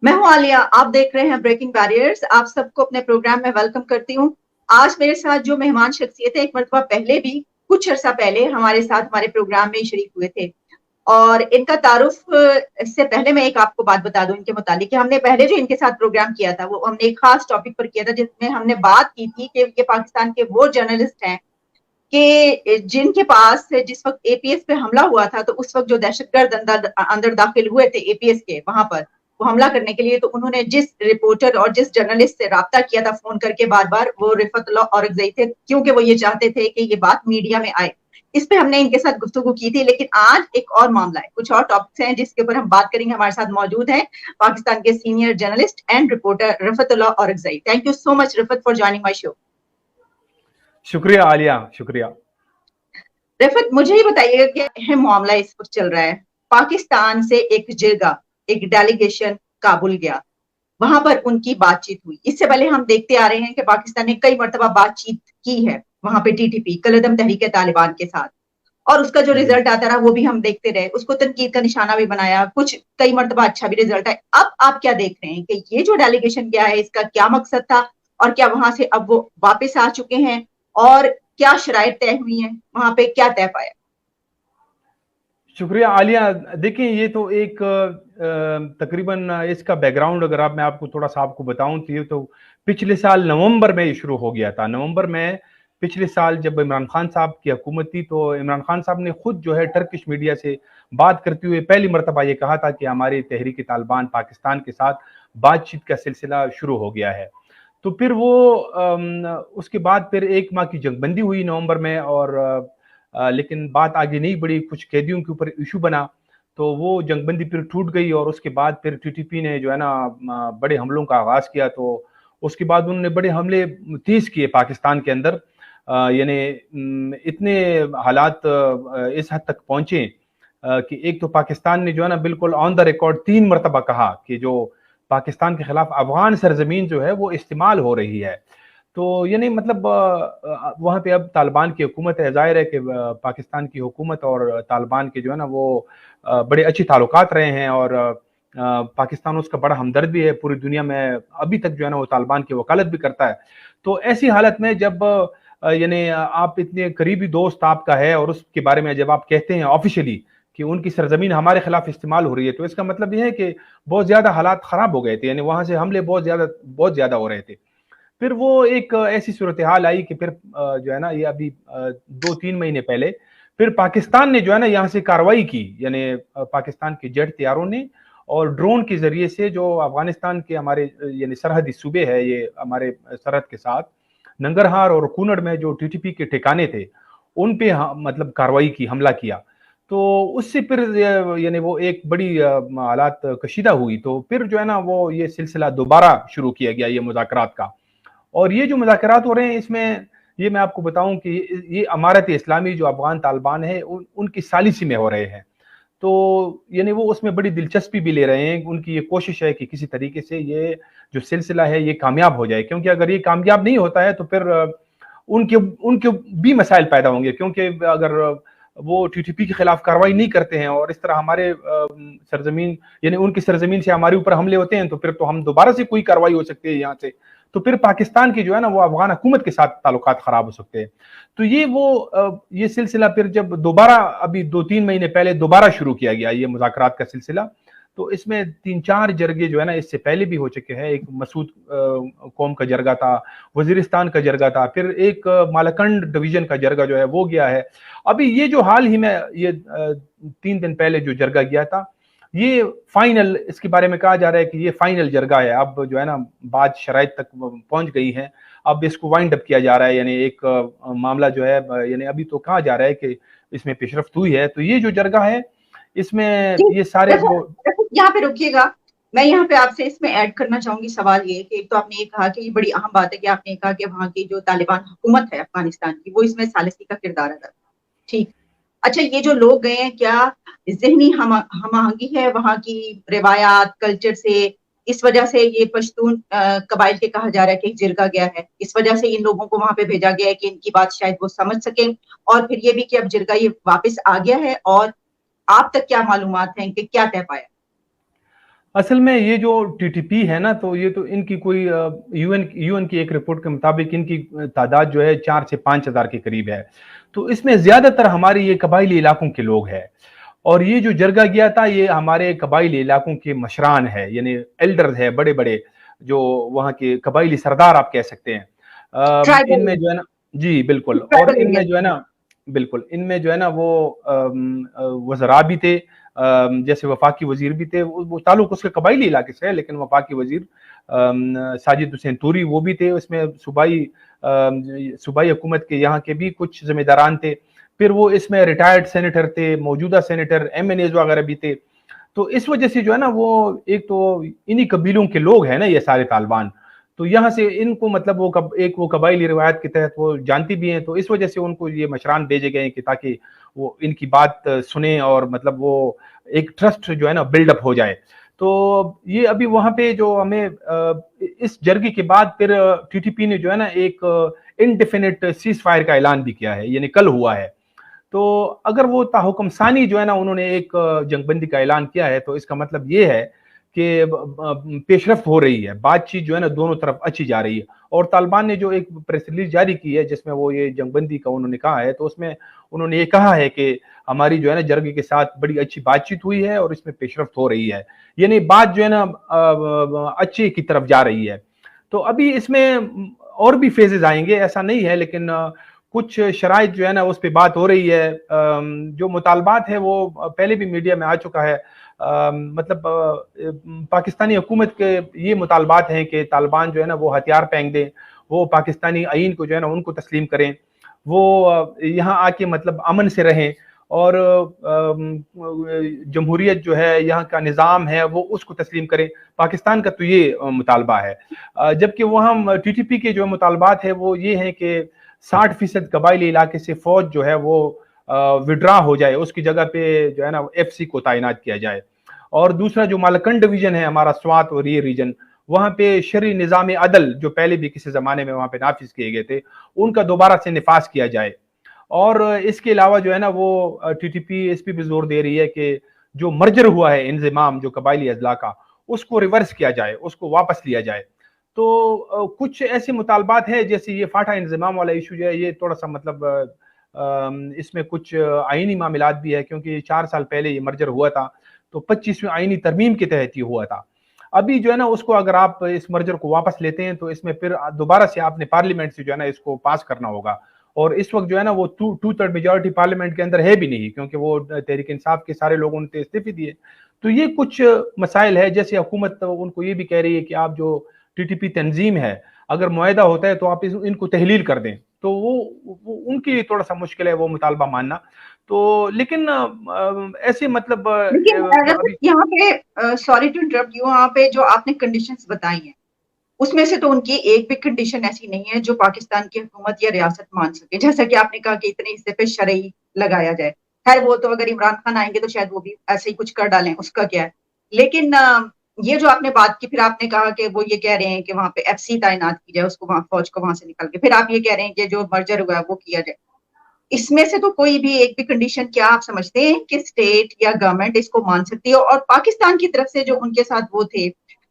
میں ہوں عالیہ، آپ دیکھ رہے ہیں بریکنگ بیریئرز. آپ سب کو اپنے پروگرام میں ویلکم کرتی ہوں. آج میرے ساتھ جو مہمان شخصیت ہے، ایک مرتبہ پہلے بھی کچھ عرصہ پہلے ہمارے ساتھ ہمارے پروگرام میں شریک ہوئے تھے، اور ان کا تعارف اس سے پہلے میں ایک آپ کو بات بتا دوں ان کے متعلق کہ ہم نے پہلے جو ان کے ساتھ پروگرام کیا تھا وہ ہم نے ایک خاص ٹاپک پر کیا تھا، جس میں ہم نے بات کی تھی کہ یہ پاکستان کے وہ جرنلسٹ ہیں کہ جن کے پاس جس وقت اے پی ایس پہ حملہ ہوا تھا تو اس وقت جو دہشت گرد اندر داخل ہوئے تھے اے پی ایس کے وہاں پر وہ حملہ کرنے کے لیے، تو انہوں نے جس رپورٹر اور جس جرنلسٹ سے رابطہ کیا تھا فون کر کے بار بار، وہ رفعت اللہ اورکزئی تھے، کیونکہ وہ یہ چاہتے تھے کہ یہ بات میڈیا میں آئے. اس پہ ہم نے ان کے ساتھ گفتگو کی تھی. لیکن آج ایک اور معاملہ ہے، کچھ اور ٹاپکس ہیں جس کے اوپر ہم بات کریں گے. ہمارے ساتھ موجود ہیں پاکستان کے senior journalist and reporter Rifat Ullah Orakzai. Thank you so much Rifat for joining my show. شکریہ عالیہ، شکریہ. رفعت، مجھے ہی بتائیے گا کہ اہم معاملہ اس وقت چل رہا ہے. پاکستان سے ایک جرگہ، ایک ڈیلیگیشن کابل گیا، وہاں پر ان کی بات چیت ہوئی. اس سے پہلے ہم دیکھتے آ رہے ہیں کہ پاکستان نے کئی مرتبہ بات چیت کی ہے وہاں پہ ٹی ٹی پی کالعدم تحریک طالبان کے ساتھ، اور اس کا جو رزلٹ آتا رہا وہ بھی ہم دیکھتے رہے. اس کو تنقید کا نشانہ بھی بنایا، کچھ کئی مرتبہ اچھا بھی رزلٹ ہے. اب آپ کیا دیکھ رہے ہیں کہ یہ جو ڈیلیگیشن گیا ہے اس کا کیا مقصد تھا، اور کیا وہاں سے اب وہ واپس آ چکے ہیں، اور کیا شرائط طے ہوئی ہیں وہاں پہ، کیا طے پایا؟ شکریہ عالیہ. دیکھیں، یہ تو ایک تقریباً اس کا بیک گراؤنڈ اگر میں آپ کو تھوڑا سا آپ کو بتاؤں تو یہ تو پچھلے سال نومبر میں یہ شروع ہو گیا تھا. نومبر میں پچھلے سال جب عمران خان صاحب کی حکومت تھی تو عمران خان صاحب نے خود جو ہے ٹرکش میڈیا سے بات کرتے ہوئے پہلی مرتبہ یہ کہا تھا کہ ہماری تحریک طالبان پاکستان کے ساتھ بات چیت کا سلسلہ شروع ہو گیا ہے. تو پھر وہ اس کے بعد پھر ایک ماہ کی جنگ بندی ہوئی نومبر میں، اور لیکن بات آگے نہیں بڑھی. کچھ قیدیوں کے اوپر ایشو بنا تو وہ جنگ بندی پھر ٹوٹ گئی، اور اس کے بعد پھر ٹی ٹی پی نے جو ہے نا بڑے حملوں کا آغاز کیا. تو اس کے بعد انہوں نے بڑے حملے تیز کیے پاکستان کے اندر. یعنی اتنے حالات اس حد تک پہنچے کہ ایک تو پاکستان نے جو ہے نا بالکل آن دا ریکارڈ 3 مرتبہ کہا کہ جو پاکستان کے خلاف افغان سرزمین جو ہے وہ استعمال ہو رہی ہے. تو یعنی مطلب وہاں پہ اب طالبان کی حکومت ہے. ظاہر ہے کہ پاکستان کی حکومت اور طالبان کے جو ہے نا وہ بڑے اچھے تعلقات رہے ہیں، اور پاکستان اس کا بڑا ہمدرد بھی ہے. پوری دنیا میں ابھی تک جو ہے نا وہ طالبان کی وکالت بھی کرتا ہے. تو ایسی حالت میں جب یعنی آپ اتنے قریبی دوست آپ کا ہے اور اس کے بارے میں جب آپ کہتے ہیں آفیشلی کہ ان کی سرزمین ہمارے خلاف استعمال ہو رہی ہے، تو اس کا مطلب یہ ہے کہ بہت زیادہ حالات خراب ہو گئے تھے. یعنی وہاں سے حملے بہت زیادہ ہو رہے تھے. پھر وہ ایک ایسی صورتحال آئی کہ پھر جو ہے نا یہ ابھی 2-3 مہینے پہلے پھر پاکستان نے جو ہے نا یہاں سے کاروائی کی. یعنی پاکستان کے جیٹ طیاروں نے اور ڈرون کے ذریعے سے جو افغانستان کے ہمارے یعنی سرحدی صوبے ہے یہ ہمارے سرحد کے ساتھ، ننگرہار اور کونڑ میں جو ٹی ٹی پی کے ٹھکانے تھے ان پہ مطلب کاروائی کی، حملہ کیا. تو اس سے پھر یعنی وہ ایک بڑی حالات کشیدہ ہوئی. تو پھر جو ہے نا وہ یہ سلسلہ دوبارہ شروع کیا گیا یہ مذاکرات کا. اور یہ جو مذاکرات ہو رہے ہیں اس میں یہ میں آپ کو بتاؤں کہ یہ امارت اسلامی جو افغان طالبان ہے ان کی ثالثی میں ہو رہے ہیں. تو یعنی وہ اس میں بڑی دلچسپی بھی لے رہے ہیں. ان کی یہ کوشش ہے کہ کسی طریقے سے یہ جو سلسلہ ہے یہ کامیاب ہو جائے، کیونکہ اگر یہ کامیاب نہیں ہوتا ہے تو پھر ان کے بھی مسائل پیدا ہوں گے. کیونکہ اگر وہ ٹی ٹی پی کے خلاف کاروائی نہیں کرتے ہیں اور اس طرح ہمارے سرزمین یعنی ان کی سرزمین سے ہمارے اوپر حملے ہوتے ہیں، تو پھر تو ہم دوبارہ سے کوئی کاروائی ہو سکتی ہے یہاں سے، تو پھر پاکستان کی جو ہے نا وہ افغان حکومت کے ساتھ تعلقات خراب ہو سکتے ہیں. تو یہ سلسلہ پھر جب دوبارہ ابھی 2-3 مہینے پہلے دوبارہ شروع کیا گیا یہ مذاکرات کا سلسلہ، تو اس میں 3-4 جرگے جو ہے نا اس سے پہلے بھی ہو چکے ہیں. ایک مسعود قوم کا جرگہ تھا، وزیرستان کا جرگہ تھا، پھر ایک مالکنڈ ڈویژن کا جرگہ جو ہے وہ گیا ہے. ابھی یہ جو حال ہی میں یہ 3 دن پہلے جو جرگہ گیا تھا یہ فائنل، اس کے بارے میں کہا جا رہا ہے کہ یہ فائنل جرگہ ہے. اب جو ہے نا بات شرائط تک پہنچ گئی ہے، اب اس کو وائنڈ اپ کیا جا رہا ہے. یعنی ایک معاملہ جو ہے یعنی ابھی تو کہا جا رہا ہے کہ اس میں پیش رفت ہوئی ہے. تو یہ جو جرگہ ہے اس میں یہ سارے جو یہاں پہ رکیے گا، میں یہاں پہ آپ سے اس میں ایڈ کرنا چاہوں گی سوال یہ کہ ایک تو آپ نے یہ کہا کہ یہ بڑی اہم بات ہے کہ آپ نے کہا کہ وہاں کی جو طالبان حکومت ہے افغانستان کی وہ اس میں ثالثی کا کردار ادا. ٹھیک، اچھا یہ جو لوگ گئے ہیں کیا ذہنی ہم آہنگی ہے وہاں کی روایات کلچر سے؟ اس وجہ سے یہ پشتون قبائل کے کہا جا رہا ہے کہ ایک جرگہ گیا ہے، اس وجہ سے ان لوگوں کو وہاں پہ بھیجا گیا ہے کہ ان کی بات شاید وہ سمجھ سکیں. اور پھر یہ بھی کہ اب جرگہ یہ واپس آ گیا ہے، اور آپ تک کیا معلومات ہیں کہ کیا طے پایا؟ اصل میں یہ جو ٹی ٹی پی ہے نا، تو یہ تو ان کی کوئی یو این کی ایک رپورٹ کے مطابق ان کی تعداد جو ہے 4 سے 5 ہزار کے قریب ہے. تو اس میں زیادہ تر ہماری یہ قبائلی علاقوں کے لوگ ہیں. اور یہ جو جرگہ گیا تھا یہ ہمارے قبائلی علاقوں کے مشران ہے، یعنی ایلڈرز ہے، بڑے بڑے جو وہاں کے قبائلی سردار آپ کہہ سکتے ہیں. ان میں جو ہے نا، جی بالکل، اور ان میں جو ہے نا، بالکل ان میں جو ہے نا وہ وزراء بھی تھے، جیسے وفاقی وزیر بھی تھے، وہ تعلق اس کے قبائلی علاقے سے ہے، لیکن وفاقی وزیر ساجد حسین توری وہ بھی تھے. اس میں صوبائی حکومت کے یہاں کے بھی کچھ ذمہ داران تھے. پھر وہ اس میں ریٹائرڈ سینیٹر تھے، موجودہ سینیٹر، ایم این ایز وغیرہ بھی تھے. تو اس وجہ سے جو ہے نا وہ ایک تو انہی قبیلوں کے لوگ ہیں نا یہ سارے طالبان، تو یہاں سے ان کو مطلب وہ قبائلی روایت کے تحت وہ جانتی بھی ہیں، تو اس وجہ سے ان کو یہ مشران بھیجے گئے ہیں کہ تاکہ وہ ان کی بات سنیں اور مطلب وہ ایک ٹرسٹ جو ہے نا بلڈ اپ ہو جائے. تو یہ ابھی وہاں پہ جو ہمیں اس جرگے کے بعد پھر ٹی ٹی پی نے جو ہے نا ایک انڈیفینٹ سیز فائر کا اعلان بھی کیا ہے، یعنی کل ہوا ہے. تو اگر وہ تاحکم ثانی جو ہے نا انہوں نے ایک جنگ بندی کا اعلان کیا ہے، تو اس کا مطلب یہ ہے کہ پیش رفت ہو رہی ہے، بات چیت جو ہے نا دونوں طرف اچھی جا رہی ہے. اور طالبان نے جو ایک پریس ریلیز جاری کی ہے جس میں وہ یہ جنگ بندی کا انہوں نے کہا ہے، تو اس میں انہوں نے یہ کہا ہے کہ ہماری جو ہے نا جرگے کے ساتھ بڑی اچھی بات چیت ہوئی ہے اور اس میں پیش رفت ہو رہی ہے، یعنی بات جو ہے نا اچھی کی طرف جا رہی ہے. تو ابھی اس میں اور بھی فیزز آئیں گے، ایسا نہیں ہے، لیکن کچھ شرائط جو ہے نا اس پہ بات ہو رہی ہے. جو مطالبات ہیں وہ پہلے بھی میڈیا میں آ چکا ہے. مطلب پاکستانی حکومت کے یہ مطالبات ہیں کہ طالبان جو ہے نا وہ ہتھیار پھینک دیں، وہ پاکستانی آئین کو جو ہے نا ان کو تسلیم کریں، وہ یہاں آ کے مطلب امن سے رہیں، اور جمہوریت جو ہے یہاں کا نظام ہے وہ اس کو تسلیم کریں. پاکستان کا تو یہ مطالبہ ہے. جبکہ وہاں ٹی ٹی پی کے جو مطالبات ہیں وہ یہ ہیں کہ 60% قبائلی علاقے سے فوج جو ہے وہ وڈرا ہو جائے، اس کی جگہ پہ جو ہے نا ایف سی کو تعینات کیا جائے. اور دوسرا جو مالکنڈ ڈویژن ہے ہمارا سوات اور یہ ریجن، وہاں پہ شرعی نظام عدل جو پہلے بھی کسی زمانے میں وہاں پہ نافذ کیے گئے تھے ان کا دوبارہ سے نفاذ کیا جائے. اور اس کے علاوہ جو ہے نا وہ ٹی ٹی پی اس پہ بھی زور دے رہی ہے کہ جو مرجر ہوا ہے انضمام جو قبائلی اضلاع کا، اس کو ریورس کیا جائے، اس کو واپس لیا جائے. تو کچھ ایسے مطالبات ہیں جیسے یہ فاٹا انضمام والا ایشو جو ہے یہ تھوڑا سا مطلب اس میں کچھ آئینی معاملات بھی ہے، کیونکہ 4 سال پہلے یہ مرجر ہوا تھا تو 25ویں آئینی ترمیم کے تحت یہ ہوا تھا. ابھی جو ہے نا اس کو اگر آپ اس مرجر کو واپس لیتے ہیں تو اس میں پھر دوبارہ سے آپ نے پارلیمنٹ سے جو ہے نا اس کو پاس کرنا ہوگا، اور اس وقت جو ہے نا وہ 2/3 میجورٹی پارلیمنٹ کے اندر ہے بھی نہیں، کیونکہ وہ تحریک انصاف کے سارے لوگوں نے استعفے دیے. تو یہ کچھ مسائل ہے. جیسے حکومت ان کو یہ بھی کہہ رہی ہے کہ آپ جو ٹی ٹی پی تنظیم ہے اگر معاہدہ ہوتا ہے تو آپ ان کو تحلیل کر دیں، تو وہ ان کی تھوڑا سا مشکل ہے وہ مطالبہ ماننا. تو لیکن ایسے مطلب لیکن یہاں پہ سوری ٹو انٹرپٹ یو، وہاں پہ جو آپ نے کنڈیشنز بتائی ہیں اس میں سے تو ان کی ایک بھی کنڈیشن ایسی نہیں ہے جو پاکستان کی حکومت یا ریاست مان سکے، جیسا کہ آپ نے کہا کہ اتنے حصے پہ شرعی لگایا جائے. خیر وہ تو اگر عمران خان آئیں گے تو شاید وہ بھی ایسے ہی کچھ کر ڈالیں، اس کا کیا ہے. لیکن یہ جو آپ نے بات کی، پھر آپ نے کہا کہ وہ یہ کہہ رہے ہیں کہ وہاں پہ ایف سی تعینات کی جائے، اس کو وہاں فوج کو وہاں سے نکل کے، پھر آپ یہ کہہ رہے ہیں کہ جو مرجر ہوا ہے وہ کیا جائے. اس میں سے تو کوئی بھی ایک بھی کنڈیشن کیا آپ سمجھتے ہیں کہ اسٹیٹ یا گورنمنٹ اس کو مان سکتی ہے؟ اور پاکستان کی طرف سے جو ان کے ساتھ وہ تھے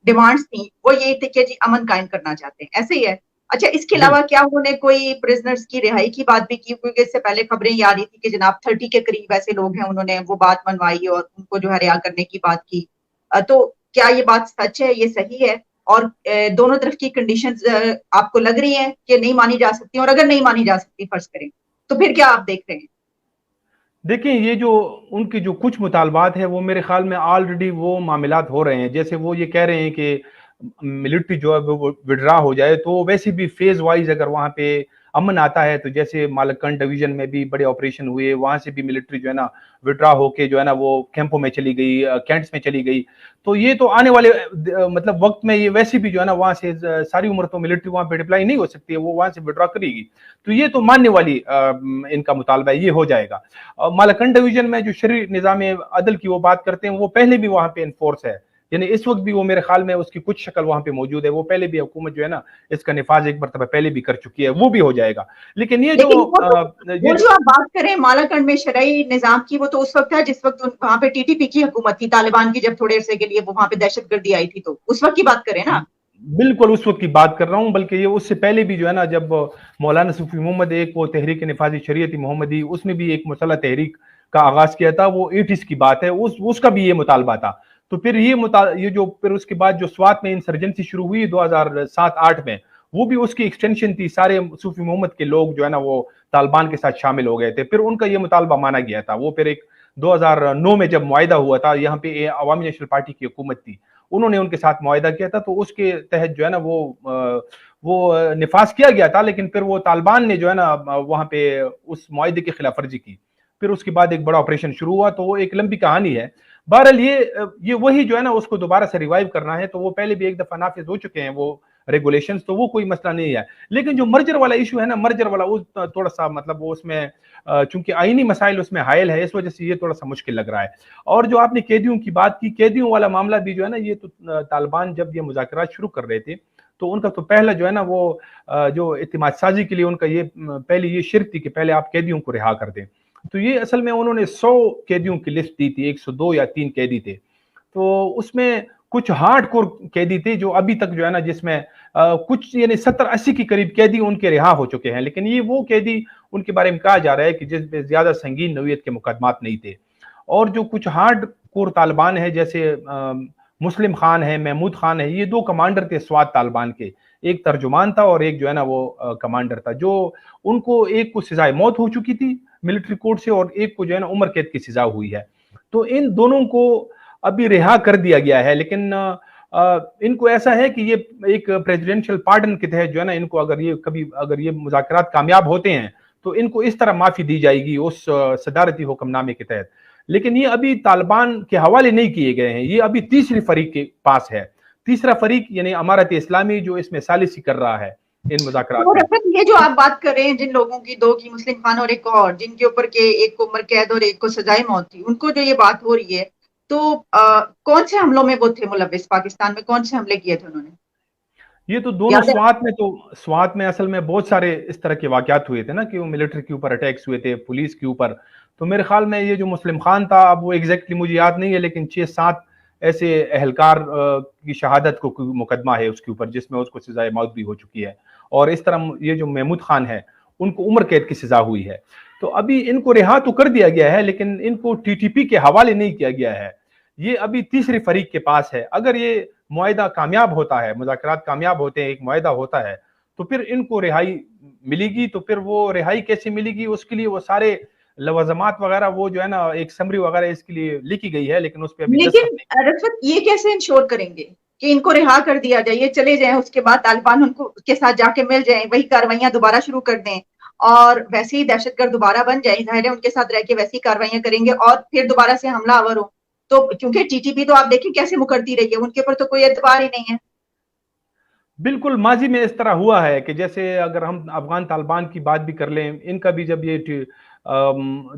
ڈیمانڈز تھیں وہ یہ تھے کہ جی امن قائم کرنا چاہتے ہیں، ایسے ہی ہے. اچھا اس کے علاوہ کیا انہوں نے کوئی پرزنرز کی رہائی کی بات بھی کی؟ کیونکہ اس سے پہلے خبریں یہ آ رہی تھی کہ جناب 30 کے قریب ایسے لوگ ہیں انہوں نے وہ بات منوائی اور ان کو جو ہے رہا کرنے کی بات کی. تو کیا یہ بات سچ ہے، یہ صحیح ہے؟ اور دونوں طرف کی کنڈیشنز آپ کو لگ رہی ہیں کہ نہیں مانی جا سکتی؟ اور اگر نہیں مانی جا سکتی فرض کریں تو پھر کیا آپ دیکھ رہے ہیں؟ دیکھیں یہ جو ان کی جو کچھ مطالبات ہیں وہ میرے خیال میں آلریڈی وہ معاملات ہو رہے ہیں. جیسے وہ یہ کہہ رہے ہیں کہ ملٹری جو ہے وہ وڈرا ہو جائے، تو ویسے بھی فیز وائز اگر وہاں پہ امن آتا ہے تو جیسے مالکنڈ ڈویژن میں بھی بڑے آپریشن ہوئے، وہاں سے بھی ملٹری جو ہے نا وڈرا ہو کے جو ہے نا وہ کیمپوں میں چلی گئی، کینٹس میں چلی گئی. تو یہ تو آنے والے مطلب وقت میں یہ ویسے بھی جو ہے نا وہاں سے ساری عمر تو ملٹری وہاں پہ ڈپلائی نہیں ہو سکتی ہے، وہ وہاں سے وڈرا کرے گی. تو یہ تو ماننے والی ان کا مطالبہ ہے، یہ ہو جائے گا. مالکنڈ ڈویژن میں جو شرعی نظام عدل کی وہ بات کرتے ہیں وہ پہلے بھی وہاں پہ انفورس ہے، یعنی اس وقت بھی وہ میرے خیال میں اس کی کچھ شکل وہاں پہ موجود ہے. وہ پہلے بھی حکومت جو ہے نا اس کا نفاذ ایک مرتبہ پہلے بھی کر چکی ہے, وہ بھی ہو جائے گا. لیکن یہ جو آپ بات کریں مالاکنڈ میں شرعی نظام کی, وہ تو اس وقت ہے جس وقت وہاں پہ ٹی ٹی پی کی حکومت تھی, طالبان کی, جب تھوڑے عرصے کے لیے وہاں پہ دہشت گردی آئی تھی, تو اس وقت کی بات کریں نا. بالکل اس وقت کی بات کر رہا ہوں, بلکہ یہ اس سے پہلے بھی جو ہے نا جب مولانا صوفی محمد ایک وہ تحریک نفاذ شریعت محمدی, اس نے بھی ایک مسلح تحریک کا آغاز کیا تھا, وہ 80s کی بات ہے, اس کا بھی یہ مطالبہ تھا. تو پھر یہ جو پھر اس کے بعد جو سوات میں انسرجنسی شروع ہوئی 2007-8 میں, وہ بھی اس کی ایکسٹینشن تھی. سارے صوفی محمد کے لوگ جو ہے نا وہ طالبان کے ساتھ شامل ہو گئے تھے. پھر ان کا یہ مطالبہ مانا گیا تھا. وہ پھر ایک 2009 میں جب معاہدہ ہوا تھا, یہاں پہ عوامی نیشنل پارٹی کی حکومت تھی, انہوں نے ان کے ساتھ معاہدہ کیا تھا, تو اس کے تحت جو ہے نا وہ نفاذ کیا گیا تھا. لیکن پھر وہ طالبان نے جو ہے نا وہاں پہ اس معاہدے کی خلاف ورزی کی. پھر اس کے بعد ایک بڑا آپریشن شروع ہوا, تو وہ ایک لمبی کہانی ہے. بہرحال یہ وہی جو ہے نا اس کو دوبارہ سے ریوائیو کرنا ہے, تو وہ پہلے بھی ایک دفعہ نافذ ہو چکے ہیں وہ ریگولیشنز, تو وہ کوئی مسئلہ نہیں ہے. لیکن جو مرجر والا ایشو ہے نا, مرجر والا وہ تھوڑا سا مطلب وہ اس میں چونکہ آئینی مسائل اس میں حائل ہے, اس وجہ سے یہ تھوڑا سا مشکل لگ رہا ہے. اور جو آپ نے قیدیوں کی بات کی, قیدیوں والا معاملہ بھی جو ہے نا, یہ تو طالبان جب یہ مذاکرات شروع کر رہے تھے تو ان کا تو پہلا جو ہے نا وہ جو اعتماد سازی کے لیے ان کا یہ پہلی یہ شرط تھی کہ پہلے آپ قیدیوں کو رہا کر دیں. تو یہ اصل میں انہوں نے 100 قیدیوں کی لسٹ دی تھی, 102 یا 3 قیدی تھے. تو اس میں کچھ ہارڈ کور قیدی تھے جو ابھی تک جو ہے نا, جس میں کچھ یعنی 70-80 کے قریب قیدی ان کے رہا ہو چکے ہیں. لیکن یہ وہ قیدی ان کے بارے میں کہا جا رہا ہے کہ جس پہ زیادہ سنگین نوعیت کے مقدمات نہیں تھے. اور جو کچھ ہارڈ کور طالبان ہیں جیسے مسلم خان ہے, محمود خان ہے, یہ 2 کمانڈر تھے سوات طالبان کے, ایک ترجمان تھا اور ایک جو ہے نا وہ کمانڈر تھا, جو ان کو ایک کو سزائے موت ہو چکی تھی ملٹری کورٹ سے, اور ایک کو جو ہے نا عمر قید کی سزا ہوئی ہے. تو ان دونوں کو ابھی رہا کر دیا گیا ہے. لیکن ان کو ایسا ہے کہ یہ ایک پریزیڈنشل پارڈن کے تحت جو ہے نا, ان کو اگر یہ مذاکرات کامیاب ہوتے ہیں تو ان کو اس طرح معافی دی جائے گی اس صدارتی حکم نامے کے تحت. لیکن یہ ابھی طالبان کے حوالے نہیں کیے گئے ہیں, یہ ابھی تیسری فریق کے پاس ہے. تیسرا فریق یعنی امارت اسلامی جو اس میں ثالثی کر رہا ہے ان مذاکرات میں. یہ جو آپ بات کر رہے ہیں جن لوگوں کی 2 کی, مسلم خان اور ایک اور, جن کے اوپر کے ایک کو عمر قید اور ایک کو سزائے موت تھی, ان کو جو یہ بات ہو رہی ہے, تو کون سے حملوں میں وہ تھے ملوث؟ پاکستان میں کون سے حملے کیے تھے انہوں نے؟ یہ تو دونوں سوات میں اصل میں بہت سارے اس طرح کے واقعات ہوئے تھے نا, کہ وہ ملٹری کے اوپر اٹیکس ہوئے تھے, پولیس کے اوپر. تو میرے خیال میں یہ جو مسلم خان تھا, اب وہ ایگزیکٹلی مجھے یاد نہیں ہے, لیکن 6-7 ایسے اہلکار کی شہادت کو مقدمہ ہے اس کے اوپر, جس میں اس کو سزائے موت بھی ہو چکی ہے. اور اس طرح یہ جو محمود خان ہے ان کو عمر قید کی سزا ہوئی ہے. تو ابھی ان کو رہا تو کر دیا گیا ہے, لیکن ان کو ٹی ٹی پی کے حوالے نہیں کیا گیا ہے. یہ ابھی تیسری فریق کے پاس ہے. اگر یہ معاہدہ کامیاب ہوتا ہے, مذاکرات کامیاب ہوتے ہیں, ایک معاہدہ ہوتا ہے, تو پھر ان کو رہائی ملے گی. تو پھر وہ رہائی کیسے ملے گی, اس کے لیے وہ سارے لوازمات وغیرہ وہ جو ہے نا ایک سمری وغیرہ اس کے لیے لکھی گئی ہے, لیکن اس پہ ابھی رفعت یہ کیسے انشور کریں گے کہ ان کو رہا کر دیا جائے, یہ چلے جائیں, اس کے بعد طالبان ان کو کے ساتھ جا کے مل جائیں, وہی کاروائیاں دوبارہ شروع کر دیں, اور ویسے ہی دہشت گرد دوبارہ بن جائیں, ظاہر ہے ان کے ساتھ رہ کے ویسی کاروائیاں کریں گے, اور پھر دوبارہ سے حملہ آور ہو. تو کیونکہ ٹی ٹی پی تو آپ دیکھیں کیسے مکرتی رہی ہے, ان کے اوپر تو کوئی اعتبار ہی نہیں ہے. بالکل ماضی میں اس طرح ہوا ہے کہ جیسے اگر ہم افغان طالبان کی بات بھی کر لیں, ان کا بھی جب یہ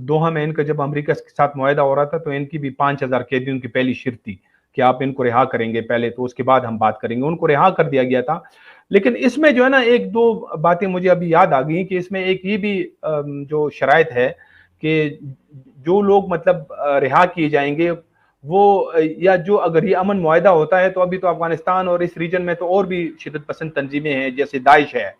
دوحہ میں ان کا جب امریکہ کے ساتھ معاہدہ ہو رہا تھا, تو ان کی بھی 5000 قیدیوں کی پہلی شرط تھی کہ آپ ان کو رہا کریں گے پہلے, تو اس کے بعد ہم بات کریں گے. ان کو رہا کر دیا گیا تھا. لیکن اس میں جو ہے نا 1-2 باتیں مجھے ابھی یاد آ گئی کہ اس میں ایک یہ بھی جو شرائط ہے کہ جو لوگ مطلب رہا کیے جائیں گے وہ, یا جو اگر یہ امن معاہدہ ہوتا ہے, تو ابھی تو افغانستان اور اس ریجن میں تو اور بھی شدت پسند تنظیمیں ہیں جیسے داعش ہے,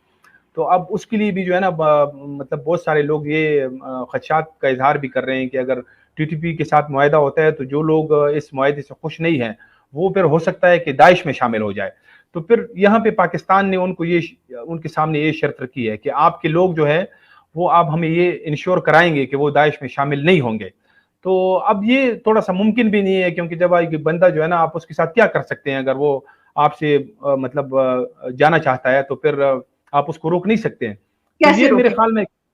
تو اب اس کے لیے بھی جو ہے نا مطلب بہت سارے لوگ یہ خدشات کا اظہار بھی کر رہے ہیں کہ اگر ٹی ٹی پی کے ساتھ معاہدہ ہوتا ہے تو جو لوگ اس معاہدے سے خوش نہیں ہیں وہ پھر ہو سکتا ہے کہ داعش میں شامل ہو جائے. تو پھر یہاں پہ پاکستان نے ان کے سامنے یہ شرط رکھی ہے کہ آپ کے لوگ جو ہے وہ آپ ہمیں یہ انشور کرائیں گے کہ وہ داعش میں شامل نہیں ہوں گے. تو اب یہ تھوڑا سا ممکن بھی نہیں ہے, کیونکہ جب ایک بندہ جو ہے نا, آپ اس کے ساتھ کیا کر سکتے ہیں, اگر وہ آپ سے مطلب جانا چاہتا ہے تو پھر آپ اس کو روک نہیں سکتے ہیں. تو یہ میرے خیال میں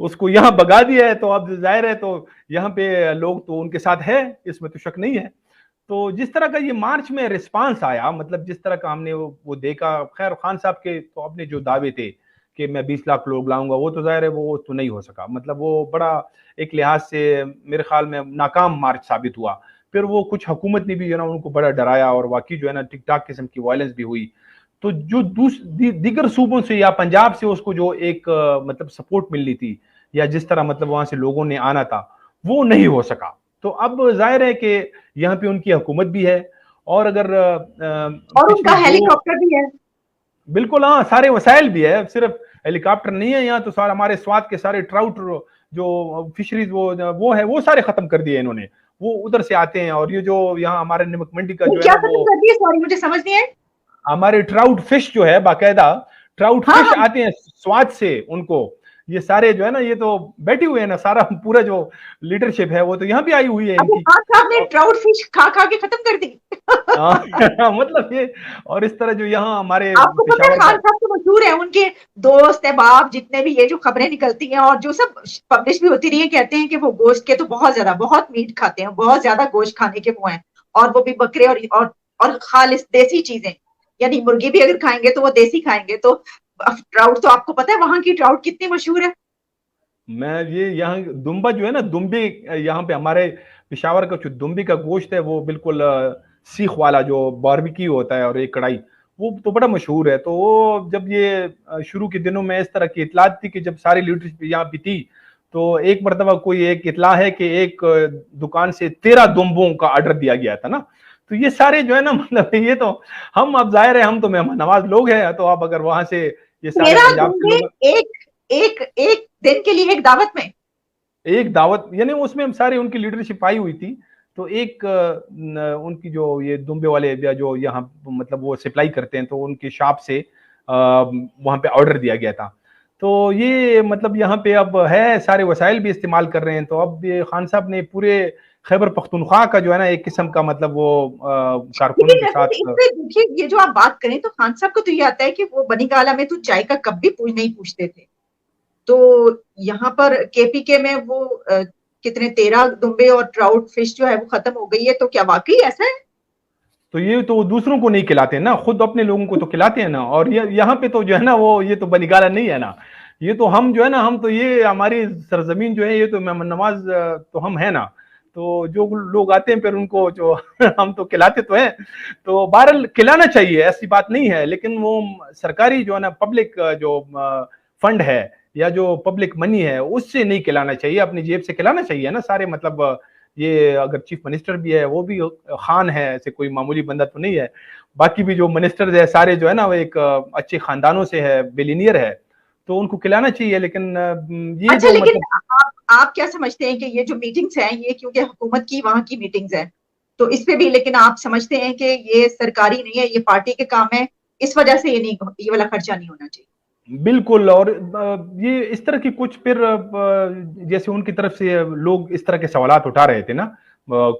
اس کو یہاں بگا دیا ہے. تو اب ظاہر ہے تو یہاں پہ لوگ تو ان کے ساتھ ہے, اس میں تو شک نہیں ہے. تو جس طرح کا یہ مارچ میں رسپانس آیا, مطلب جس طرح کا ہم نے وہ دیکھا, خیر خان صاحب کے تو اپنے جو دعوے تھے کہ میں 20 لاکھ لوگ لاؤں گا, وہ تو ظاہر ہے وہ تو نہیں ہو سکا. مطلب وہ بڑا ایک لحاظ سے میرے خیال میں ناکام مارچ ثابت ہوا. پھر وہ کچھ حکومت نے بھی جو ہے نا ان کو بڑا ڈرایا, اور واقعی جو ہے نا ٹک ٹاک قسم کی وائلنس بھی ہوئی. تو جو دیگر صوبوں سے یا پنجاب سے اس کو جو ایک مطلب سپورٹ ملنی تھی, یا جس طرح مطلب وہاں سے لوگوں نے آنا تھا, وہ نہیں ہو سکا. تو اب ظاہر ہے کہ یہاں پہ ان کی حکومت بھی ہے, اور اگر اور ان پچھلی کا دو, ہیلی کاپٹر بھی ہے. بالکل ہاں, سارے وسائل بھی ہے, صرف ہیلی کاپٹر نہیں ہے یہاں. تو سارے ہمارے سوات کے سارے ٹراؤٹ جو فشریز وہ ہے, وہ سارے ختم کر دیے انہوں نے, وہ ادھر سے آتے ہیں. اور یہ جو یہاں ہمارے نمک منڈی کا وہ جو ہے کیا نا, ختم وہ کر دیے؟ سوری مجھے سمجھ نہیں ہے. ہمارے ٹراؤٹ فش جو ہے, باقاعدہ ٹراؤٹ ہاں فش ہاں. آتے ہیں سوات سے, ان کو یہ سارے جو ہے نا, یہ تو بیٹھے ہوئے ہیں نا, سارا پورا جو لیڈرشپ ہے وہ تو یہاں بھی آئی ہوئی ہے ان ابھی کی. خان صاحب نے ٹراؤٹ فش کھا کھا کے ختم کر دی. مطلب یہ, اور اس طرح جو یہاں ہمارے آپ کو پتا ہے پشاور کا, خان صاحب تو مشہور ہے, ان کے دوست احباب جتنے بھی یہ جو خبریں نکلتی ہیں اور جو سب پبلش بھی ہوتی رہی ہیں, کہتے ہیں کہ وہ گوشت کے تو بہت زیادہ, بہت میٹ کھاتے ہیں, بہت زیادہ گوشت کھانے کے وہ ہیں, اور وہ بھی بکرے اور خالص دیسی چیزیں, یعنی مرغی بھی اگر کھائیں گے تو وہ دیسی کھائیں گے. تو ٹراؤٹ تو آپ کو پتا ہے وہاں کی ٹراؤٹ کتنی مشہور ہے. میں یہ یہاں دمبا جو ہے نا, دمبی, یہاں پہ ہمارے پشاور کا جو دمبی کا گوشت ہے وہ بالکل سیخ والا جو باربیکیو ہوتا ہے, اور ایک کڑھائی, وہ تو بڑا مشہور ہے. تو وہ جب یہ شروع کے دنوں میں اس طرح کی اطلاعات تھی کہ جب ساری لیڈرشپ یہاں پہ تھی, تو ایک مرتبہ کوئی ایک اطلاع ہے کہ ایک دکان سے 13 دمبوں کا آرڈر دیا گیا تھا نا. تو یہ سارے جو ہے نا, مطلب یہ تو ہم, اب ظاہر ہے ہم تو مہمان نواز لوگ ہیں, تو آپ اگر وہاں سے یہ سارے 13 پنجاب کے دن لوگ, ایک دن کے لیے ایک دعوت میں, ایک دعوت, یعنی اس میں سارے ان کی لیڈرشپ آئی ہوئی تھی. تو ایک ان کی جو یہ دمبے والے جو یہاں مطلب وہ سپلائی کرتے ہیں, تو ان کی شاپ سے وہاں پہ آرڈر دیا گیا تھا. تو یہ مطلب یہاں پہ اب ہے, سارے وسائل بھی استعمال کر رہے ہیں. تو اب یہ خان صاحب نے پورے خیبر پختونخوا کا جو ہے نا ایک قسم کا مطلب وہ کارکنوں کے لیکن ساتھ, اس پہ دیکھیے, یہ جو آپ بات کریں تو خان صاحب کو تو یہ آتا ہے کہ وہ بنی گالا میں تو چائے کا کپ بھی نہیں پوچھتے تھے. تو یہاں پر کے پی کے میں وہ کتنے 13 دمبے اور ٹراؤٹ فش جو ہے وہ ختم ہو گئی ہے. تو کیا واقعی ایسا ہے؟ تو یہ تو دوسروں کو نہیں کھلاتے ہیں نا, خود اپنے لوگوں کو تو کھلاتے ہیں نا. اور یہاں پہ تو جو ہے نا وہ یہ تو بنگالہ نہیں ہے نا, یہ تو ہم جو ہے نا, ہم تو یہ ہماری سرزمین جو ہے, یہ تو مہمان نواز تو ہم ہے نا. تو جو لوگ آتے ہیں پھر ان کو جو ہم تو کھلاتے تو ہیں. تو بہرحال کھلانا چاہیے, ایسی بات نہیں ہے, لیکن وہ سرکاری جو ہے نا پبلک جو فنڈ ہے یا جو پبلک منی ہے, اس سے نہیں کھلانا چاہیے, اپنی جیب سے کھلانا چاہیے نا سارے. مطلب یہ اگر چیف منسٹر بھی ہے وہ بھی خان ہے, ایسے کوئی معمولی بندہ تو نہیں ہے. باقی بھی جو منسٹرز ہے سارے جو ہے نا وہ ایک اچھے خاندانوں سے ہے, بلینئر ہے, تو ان کو کھلانا چاہیے. لیکن یہ اچھا, جو لیکن مطلب آپ کیا سمجھتے ہیں کہ یہ جو میٹنگز ہیں, یہ کیونکہ حکومت کی وہاں کی میٹنگز ہیں, تو اس پہ بھی, لیکن آپ سمجھتے ہیں کہ یہ سرکاری نہیں ہے, یہ پارٹی کے کام ہے, اس وجہ سے یہ والا خرچہ نہیں ہونا چاہیے؟ بالکل. اور یہ اس طرح کی کچھ پھر جیسے ان کی طرف سے لوگ اس طرح کے سوالات اٹھا رہے تھے نا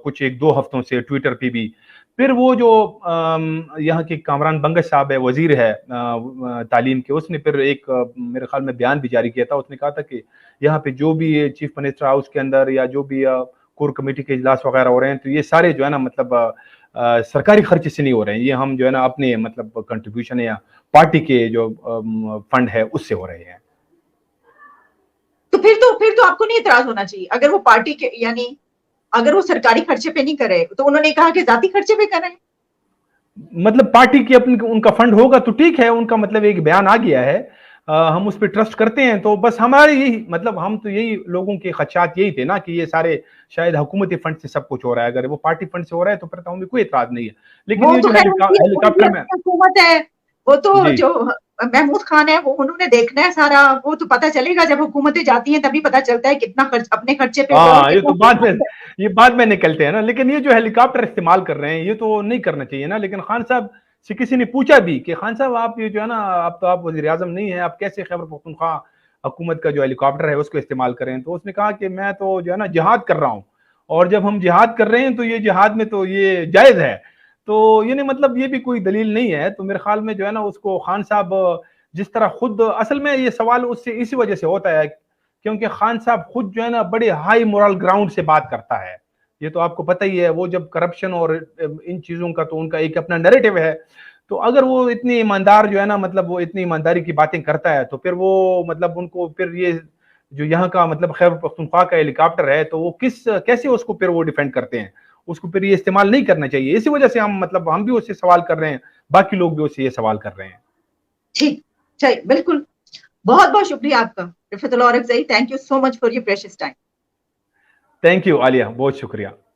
کچھ 1-2 ہفتوں سے ٹویٹر پہ بھی. پھر وہ جو یہاں کے کامران بنگش صاحب ہے, وزیر ہے تعلیم کے, اس نے پھر ایک میرے خیال میں بیان بھی جاری کیا تھا. اس نے کہا تھا کہ یہاں پہ جو بھی چیف منسٹر ہاؤس کے اندر یا جو بھی کور کمیٹی کے اجلاس وغیرہ ہو رہے ہیں, تو یہ سارے جو ہے نا مطلب سرکاری خرچے سے نہیں ہو رہے ہیں, یہ ہم جو ہے نا اپنے مطلب کنٹریبیوشن یا پارٹی کے جو فنڈ ہے اس سے ہو رہے ہیں. تو پھر تو آپ کو نہیں اعتراض ہونا چاہیے اگر وہ پارٹی کے, یعنی اگر وہ سرکاری خرچے پہ نہیں کرے, تو انہوں نے کہا کہ ذاتی خرچے پہ کریں. مطلب پارٹی کی اپنی ان کا فنڈ ہوگا تو ٹھیک ہے, ان کا مطلب ایک بیان آ گیا ہے, ہم اس پہ ٹرسٹ کرتے ہیں. تو بس ہمارے یہی مطلب, ہم تو یہی لوگوں کے خدشات یہی تھے نا کہ یہ سارے شاید حکومتی فنڈ سے سب کچھ ہو رہا ہے. اگر وہ پارٹی فنڈ سے ہو رہا ہے تو پھر ہمیں کوئی اعتراض نہیں ہے. لیکن وہ یہ تو جو خیر ہیلی ان کی کاپٹر میں, اپنی حکومت ہے, وہ تو جی جو محمود خان ہے وہ انہوں نے دیکھنا ہے سارا, وہ تو پتہ چلے گا جب حکومتیں جاتی ہیں, تبھی پتہ چلتا ہے کتنا خرچ اپنے خرچے پہ کرو, ہاں, یہ تو بعد میں, کتنا. یہ بعد میں نکلتے ہیں نا. لیکن یہ جو ہیلی کاپٹر استعمال کر رہے ہیں یہ تو نہیں کرنا چاہیے نا. لیکن خان صاحب سے کسی نے پوچھا بھی کہ خان صاحب آپ یہ جو ہے نا, آپ تو آپ وزیر اعظم نہیں ہیں, آپ کیسے خیبر پختونخوا حکومت کا جو ہیلی کاپٹر ہے اس کو استعمال کریں. تو اس نے کہا کہ میں تو جو ہے نا جہاد کر رہا ہوں, اور جب ہم جہاد کر رہے ہیں تو یہ جہاد میں تو یہ جائز ہے. تو یعنی مطلب یہ بھی کوئی دلیل نہیں ہے. تو میرے خیال میں جو ہے نا اس کو خان صاحب جس طرح خود, اصل میں یہ سوال اس سے اسی وجہ سے ہوتا ہے کیونکہ خان صاحب خود جو ہے نا بڑے ہائی مورل گراؤنڈ سے بات کرتا ہے. یہ تو آپ کو پتہ ہی ہے, وہ جب کرپشن اور ان چیزوں کا تو ان کا ایک اپنا نیریٹو ہے, تو اگر وہ اتنی ایماندار جو ہے نا مطلب وہ اتنی ایمانداری کی باتیں کرتا ہے, تو پھر وہ مطلب ان کو پھر یہ جو یہاں کا مطلب خیبر پختونخوا کا ہیلی کاپٹر ہے, تو وہ کیسے اس کو پھر وہ ڈیفینڈ کرتے ہیں, اس کو پھر یہ استعمال نہیں کرنا چاہیے. اسی وجہ سے ہم بھی اس سے سوال کر رہے ہیں, باقی لوگ بھی اس سے یہ سوال کر رہے ہیں. ٹھیک, چلیے بالکل. بہت بہت شکریہ آپ کا Rifat Ullah Orakzai. Thank you so much for your precious time. Thank you Alia, بہت شکریہ.